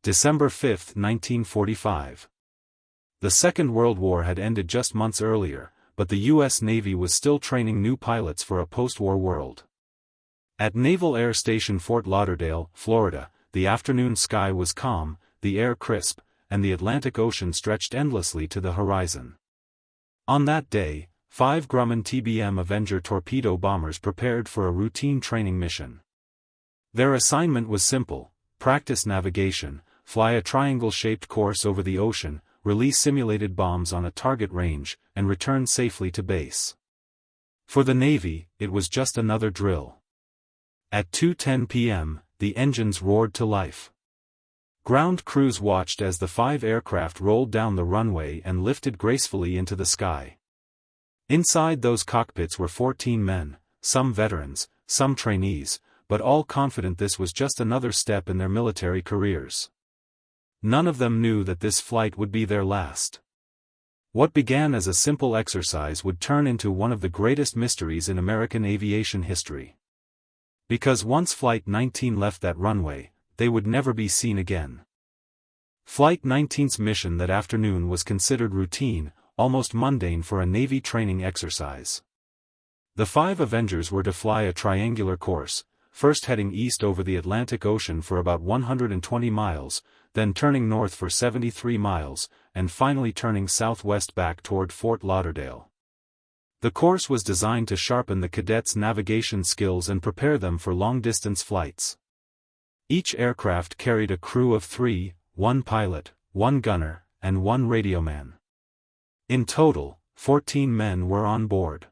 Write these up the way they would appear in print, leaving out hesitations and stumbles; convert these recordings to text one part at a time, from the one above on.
December 5, 1945. The Second World War had ended just months earlier, but the U.S. Navy was still training new pilots for a post-war world. At Naval Air Station Fort Lauderdale, Florida, the afternoon sky was calm, the air crisp, and the Atlantic Ocean stretched endlessly to the horizon. On that day, 5 Grumman TBM Avenger torpedo bombers prepared for a routine training mission. Their assignment was simple: practice navigation, fly a triangle-shaped course over the ocean, release simulated bombs on a target range, and return safely to base. For the Navy, it was just another drill. At 2:10 p.m., the engines roared to life. Ground crews watched as the 5 aircraft rolled down the runway and lifted gracefully into the sky. Inside those cockpits were 14 men, some veterans, some trainees, but all confident this was just another step in their military careers. None of them knew that this flight would be their last. What began as a simple exercise would turn into one of the greatest mysteries in American aviation history. Because once Flight 19 left that runway, they would never be seen again. Flight 19's mission that afternoon was considered routine, almost mundane for a Navy training exercise. The 5 Avengers were to fly a triangular course, first heading east over the Atlantic Ocean for about 120 miles, then turning north for 73 miles, and finally turning southwest back toward Fort Lauderdale. The course was designed to sharpen the cadets' navigation skills and prepare them for long-distance flights. Each aircraft carried a crew of 3, 1 pilot, 1 gunner, and 1 radioman. In total, 14 men were on board.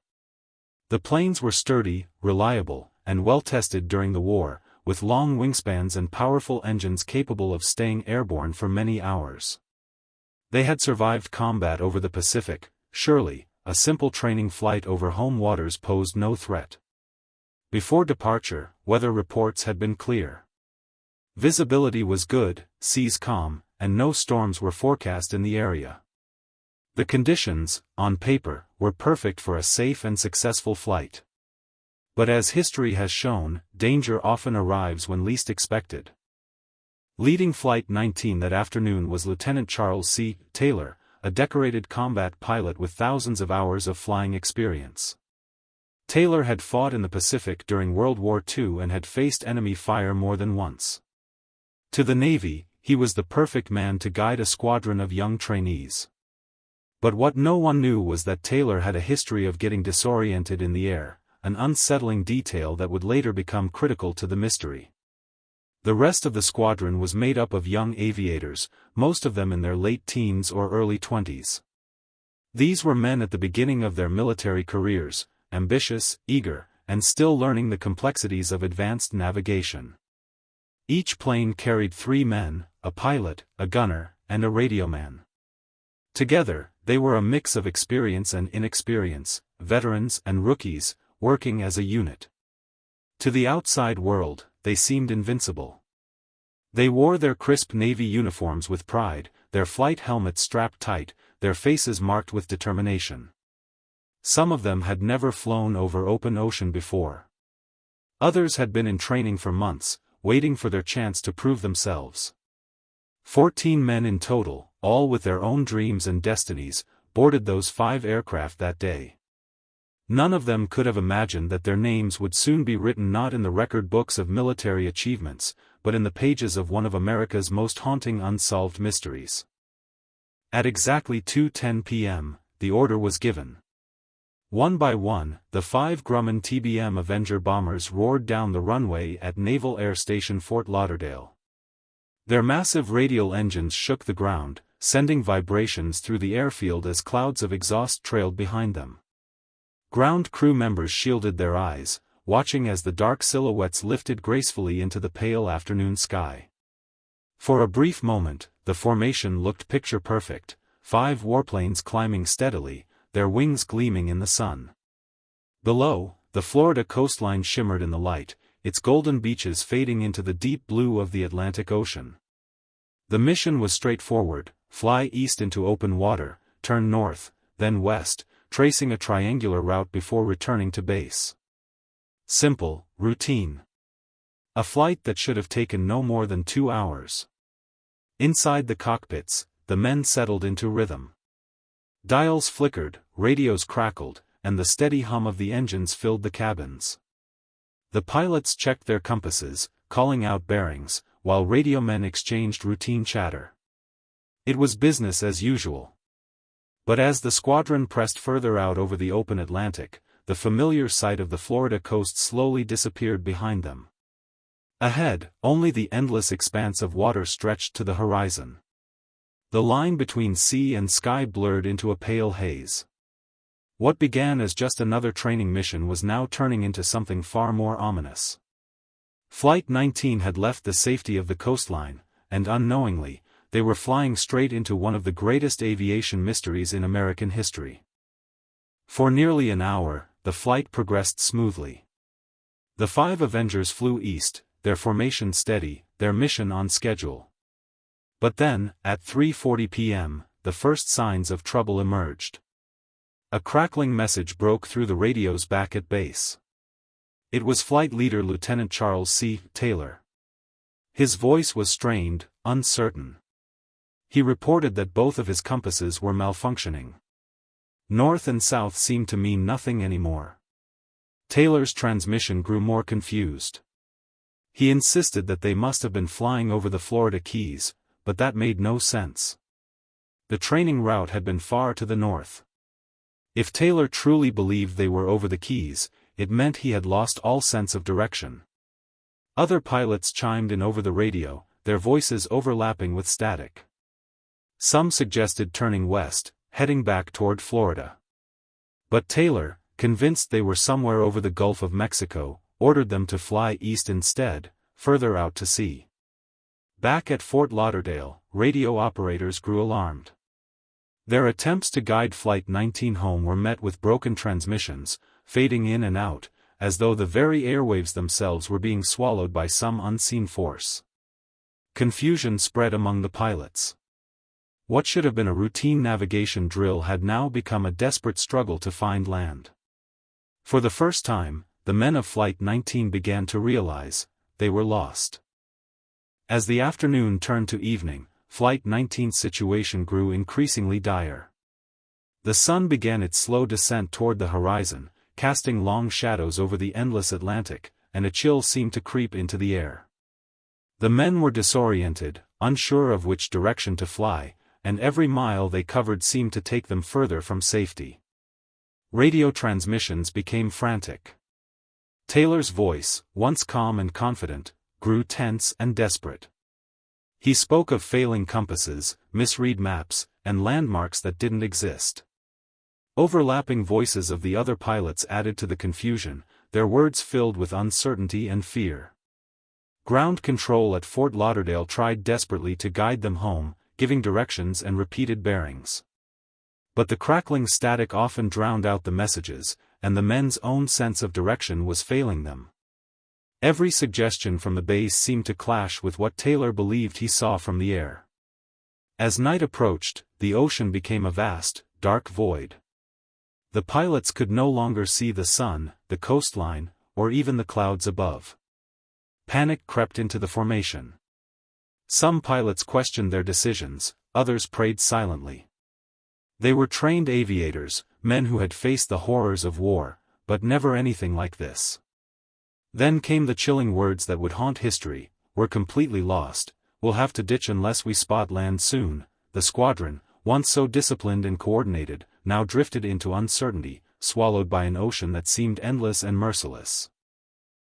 The planes were sturdy, reliable, and well-tested during the war, with long wingspans and powerful engines capable of staying airborne for many hours. They had survived combat over the Pacific. Surely, a simple training flight over home waters posed no threat. Before departure, weather reports had been clear. Visibility was good, seas calm, and no storms were forecast in the area. The conditions, on paper, were perfect for a safe and successful flight. But as history has shown, danger often arrives when least expected. Leading Flight 19 that afternoon was Lieutenant Charles C. Taylor, a decorated combat pilot with thousands of hours of flying experience. Taylor had fought in the Pacific during World War II and had faced enemy fire more than once. To the Navy, he was the perfect man to guide a squadron of young trainees. But what no one knew was that Taylor had a history of getting disoriented in the air, an unsettling detail that would later become critical to the mystery. The rest of the squadron was made up of young aviators, most of them in their late teens or early 20s. These were men at the beginning of their military careers, ambitious, eager, and still learning the complexities of advanced navigation. Each plane carried 3 men, a pilot, a gunner, and a radioman. Together, they were a mix of experience and inexperience, veterans and rookies, working as a unit. To the outside world, they seemed invincible. They wore their crisp Navy uniforms with pride, their flight helmets strapped tight, their faces marked with determination. Some of them had never flown over open ocean before. Others had been in training for months, waiting for their chance to prove themselves. 14 men in total, all with their own dreams and destinies, boarded those 5 aircraft that day. None of them could have imagined that their names would soon be written not in the record books of military achievements, but in the pages of one of America's most haunting unsolved mysteries. At exactly 2:10 p.m., the order was given. One by one, the 5 Grumman TBM Avenger bombers roared down the runway at Naval Air Station Fort Lauderdale. Their massive radial engines shook the ground, sending vibrations through the airfield as clouds of exhaust trailed behind them. Ground crew members shielded their eyes, watching as the dark silhouettes lifted gracefully into the pale afternoon sky. For a brief moment, the formation looked picture-perfect, 5 warplanes climbing steadily, their wings gleaming in the sun. Below, the Florida coastline shimmered in the light, its golden beaches fading into the deep blue of the Atlantic Ocean. The mission was straightforward: fly east into open water, turn north, then west, tracing a triangular route before returning to base. Simple, routine. A flight that should have taken no more than 2 hours. Inside the cockpits, the men settled into rhythm. Dials flickered, radios crackled, and the steady hum of the engines filled the cabins. The pilots checked their compasses, calling out bearings, while radio men exchanged routine chatter. It was business as usual. But as the squadron pressed further out over the open Atlantic, the familiar sight of the Florida coast slowly disappeared behind them. Ahead, only the endless expanse of water stretched to the horizon. The line between sea and sky blurred into a pale haze. What began as just another training mission was now turning into something far more ominous. Flight 19 had left the safety of the coastline, and unknowingly, they were flying straight into one of the greatest aviation mysteries in American history. For nearly an hour, the flight progressed smoothly. The 5 Avengers flew east, their formation steady, their mission on schedule. But then, at 3:40 p.m., the first signs of trouble emerged. A crackling message broke through the radios back at base. It was Flight Leader Lieutenant Charles C. Taylor. His voice was strained, uncertain. He reported that both of his compasses were malfunctioning. North and south seemed to mean nothing anymore. Taylor's transmission grew more confused. He insisted that they must have been flying over the Florida Keys, but that made no sense. The training route had been far to the north. If Taylor truly believed they were over the Keys, it meant he had lost all sense of direction. Other pilots chimed in over the radio, their voices overlapping with static. Some suggested turning west, heading back toward Florida. But Taylor, convinced they were somewhere over the Gulf of Mexico, ordered them to fly east instead, further out to sea. Back at Fort Lauderdale, radio operators grew alarmed. Their attempts to guide Flight 19 home were met with broken transmissions, fading in and out, as though the very airwaves themselves were being swallowed by some unseen force. Confusion spread among the pilots. What should have been a routine navigation drill had now become a desperate struggle to find land. For the first time, the men of Flight 19 began to realize they were lost. As the afternoon turned to evening, Flight 19's situation grew increasingly dire. The sun began its slow descent toward the horizon, casting long shadows over the endless Atlantic, and a chill seemed to creep into the air. The men were disoriented, unsure of which direction to fly, and every mile they covered seemed to take them further from safety. Radio transmissions became frantic. Taylor's voice, once calm and confident, grew tense and desperate. He spoke of failing compasses, misread maps, and landmarks that didn't exist. Overlapping voices of the other pilots added to the confusion, their words filled with uncertainty and fear. Ground control at Fort Lauderdale tried desperately to guide them home, giving directions and repeated bearings. But the crackling static often drowned out the messages, and the men's own sense of direction was failing them. Every suggestion from the base seemed to clash with what Taylor believed he saw from the air. As night approached, the ocean became a vast, dark void. The pilots could no longer see the sun, the coastline, or even the clouds above. Panic crept into the formation. Some pilots questioned their decisions, others prayed silently. They were trained aviators, men who had faced the horrors of war, but never anything like this. Then came the chilling words that would haunt history: "We're completely lost, we'll have to ditch unless we spot land soon." The squadron, once so disciplined and coordinated, now drifted into uncertainty, swallowed by an ocean that seemed endless and merciless.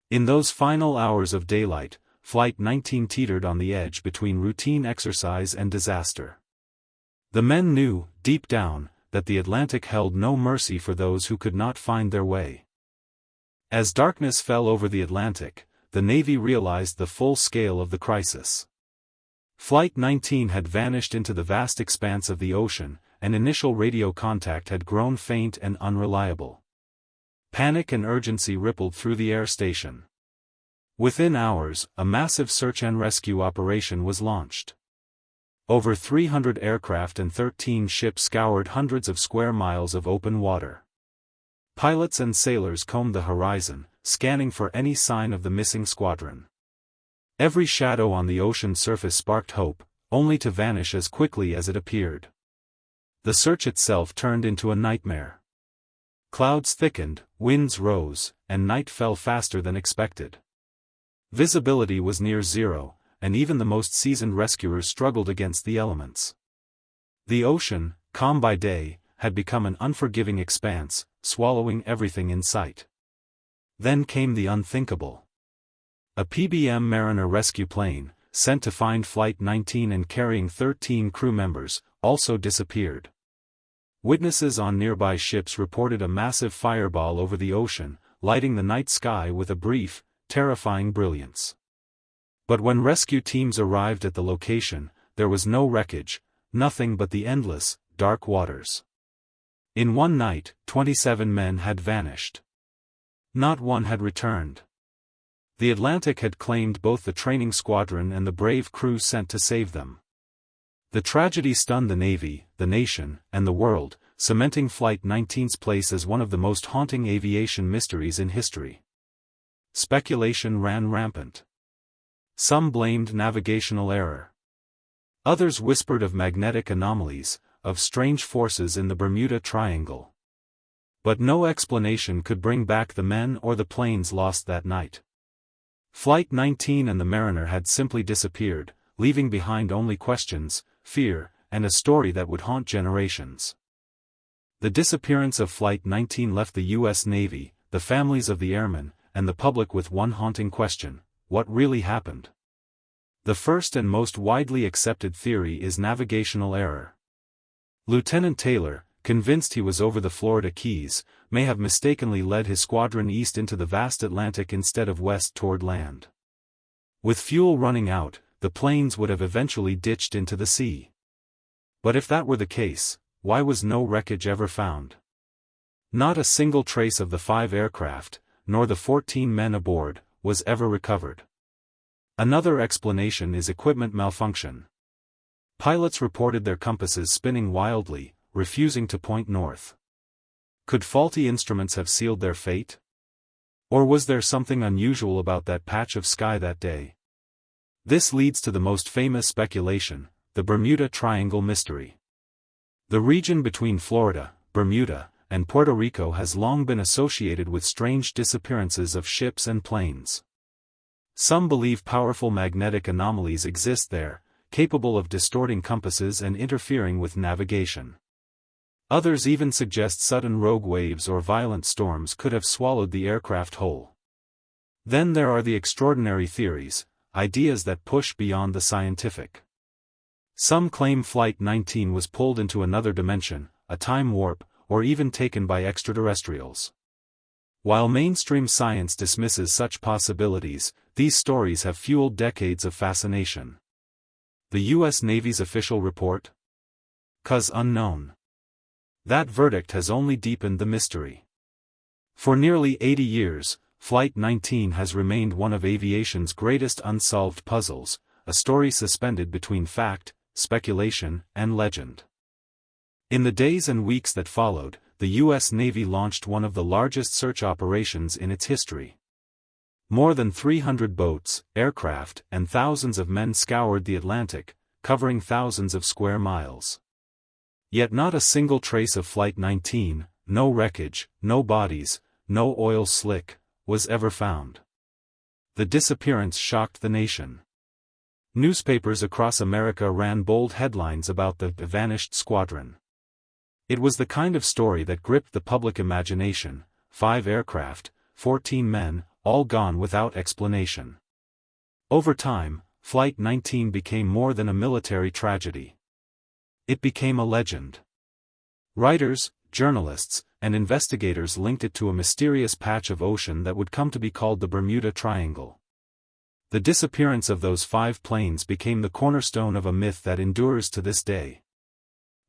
In those final hours of daylight, Flight 19 teetered on the edge between routine exercise and disaster. The men knew, deep down, that the Atlantic held no mercy for those who could not find their way. As darkness fell over the Atlantic, the Navy realized the full scale of the crisis. Flight 19 had vanished into the vast expanse of the ocean, and initial radio contact had grown faint and unreliable. Panic and urgency rippled through the air station. Within hours, a massive search and rescue operation was launched. Over 300 aircraft and 13 ships scoured hundreds of square miles of open water. Pilots and sailors combed the horizon, scanning for any sign of the missing squadron. Every shadow on the ocean surface sparked hope, only to vanish as quickly as it appeared. The search itself turned into a nightmare. Clouds thickened, winds rose, and night fell faster than expected. Visibility was near zero, and even the most seasoned rescuers struggled against the elements. The ocean, calm by day, had become an unforgiving expanse, swallowing everything in sight. Then came the unthinkable. A PBM Mariner rescue plane, sent to find Flight 19 and carrying 13 crew members, also disappeared. Witnesses on nearby ships reported a massive fireball over the ocean, lighting the night sky with a brief, terrifying brilliance. But when rescue teams arrived at the location, there was no wreckage, nothing but the endless, dark waters. In one night, 27 men had vanished. Not one had returned. The Atlantic had claimed both the training squadron and the brave crew sent to save them. The tragedy stunned the Navy, the nation, and the world, cementing Flight 19's place as one of the most haunting aviation mysteries in history. Speculation ran rampant. Some blamed navigational error. Others whispered of magnetic anomalies, of strange forces in the Bermuda Triangle. But no explanation could bring back the men or the planes lost that night. Flight 19 and the Mariner had simply disappeared, leaving behind only questions, fear, and a story that would haunt generations. The disappearance of Flight 19 left the U.S. Navy, the families of the airmen, and the public with one haunting question: what really happened? The first and most widely accepted theory is navigational error. Lieutenant Taylor, convinced he was over the Florida Keys, may have mistakenly led his squadron east into the vast Atlantic instead of west toward land. With fuel running out, the planes would have eventually ditched into the sea. But if that were the case, why was no wreckage ever found? Not a single trace of the 5 aircraft, nor the 14 men aboard, was ever recovered. Another explanation is equipment malfunction. Pilots reported their compasses spinning wildly, refusing to point north. Could faulty instruments have sealed their fate? Or was there something unusual about that patch of sky that day? This leads to the most famous speculation, the Bermuda Triangle mystery. The region between Florida, Bermuda, and Puerto Rico has long been associated with strange disappearances of ships and planes. Some believe powerful magnetic anomalies exist there, capable of distorting compasses and interfering with navigation. Others even suggest sudden rogue waves or violent storms could have swallowed the aircraft whole. Then there are the extraordinary theories, ideas that push beyond the scientific. Some claim Flight 19 was pulled into another dimension, a time warp, or even taken by extraterrestrials. While mainstream science dismisses such possibilities, these stories have fueled decades of fascination. The U.S. Navy's official report? Cause unknown. That verdict has only deepened the mystery. For nearly 80 years, Flight 19 has remained one of aviation's greatest unsolved puzzles, a story suspended between fact, speculation, and legend. In the days and weeks that followed, the U.S. Navy launched one of the largest search operations in its history. More than 300 boats, aircraft, and thousands of men scoured the Atlantic, covering thousands of square miles. Yet not a single trace of Flight 19, no wreckage, no bodies, no oil slick, was ever found. The disappearance shocked the nation. Newspapers across America ran bold headlines about the vanished squadron. It was the kind of story that gripped the public imagination: 5 aircraft, 14 men, all gone without explanation. Over time, Flight 19 became more than a military tragedy. It became a legend. Writers, journalists, and investigators linked it to a mysterious patch of ocean that would come to be called the Bermuda Triangle. The disappearance of those 5 planes became the cornerstone of a myth that endures to this day.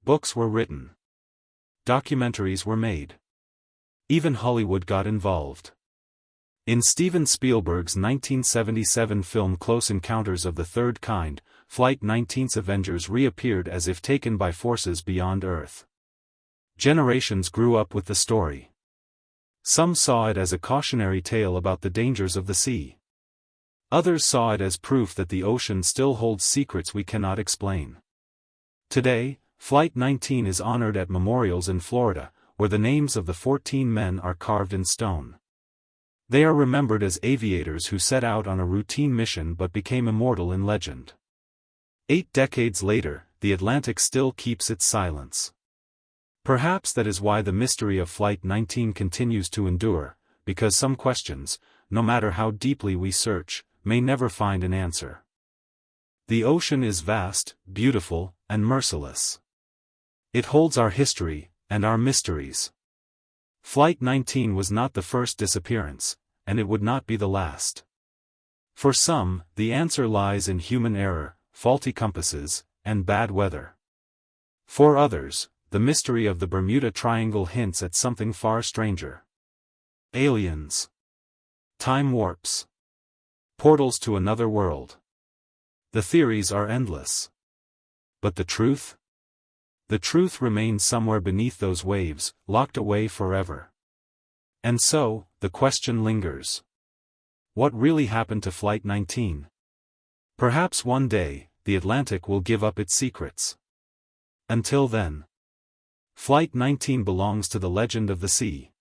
Books were written. Documentaries were made. Even Hollywood got involved. In Steven Spielberg's 1977 film Close Encounters of the Third Kind, Flight 19's Avengers reappeared as if taken by forces beyond Earth. Generations grew up with the story. Some saw it as a cautionary tale about the dangers of the sea. Others saw it as proof that the ocean still holds secrets we cannot explain. Today, Flight 19 is honored at memorials in Florida, where the names of the 14 men are carved in stone. They are remembered as aviators who set out on a routine mission but became immortal in legend. 8 decades later, the Atlantic still keeps its silence. Perhaps that is why the mystery of Flight 19 continues to endure, because some questions, no matter how deeply we search, may never find an answer. The ocean is vast, beautiful, and merciless. It holds our history, and our mysteries. Flight 19 was not the first disappearance, and it would not be the last. For some, the answer lies in human error, faulty compasses, and bad weather. For others, the mystery of the Bermuda Triangle hints at something far stranger. Aliens. Time warps. Portals to another world. The theories are endless. But the truth? The truth remains somewhere beneath those waves, locked away forever. And so, the question lingers. What really happened to Flight 19? Perhaps one day, the Atlantic will give up its secrets. Until then, Flight 19 belongs to the legend of the sea.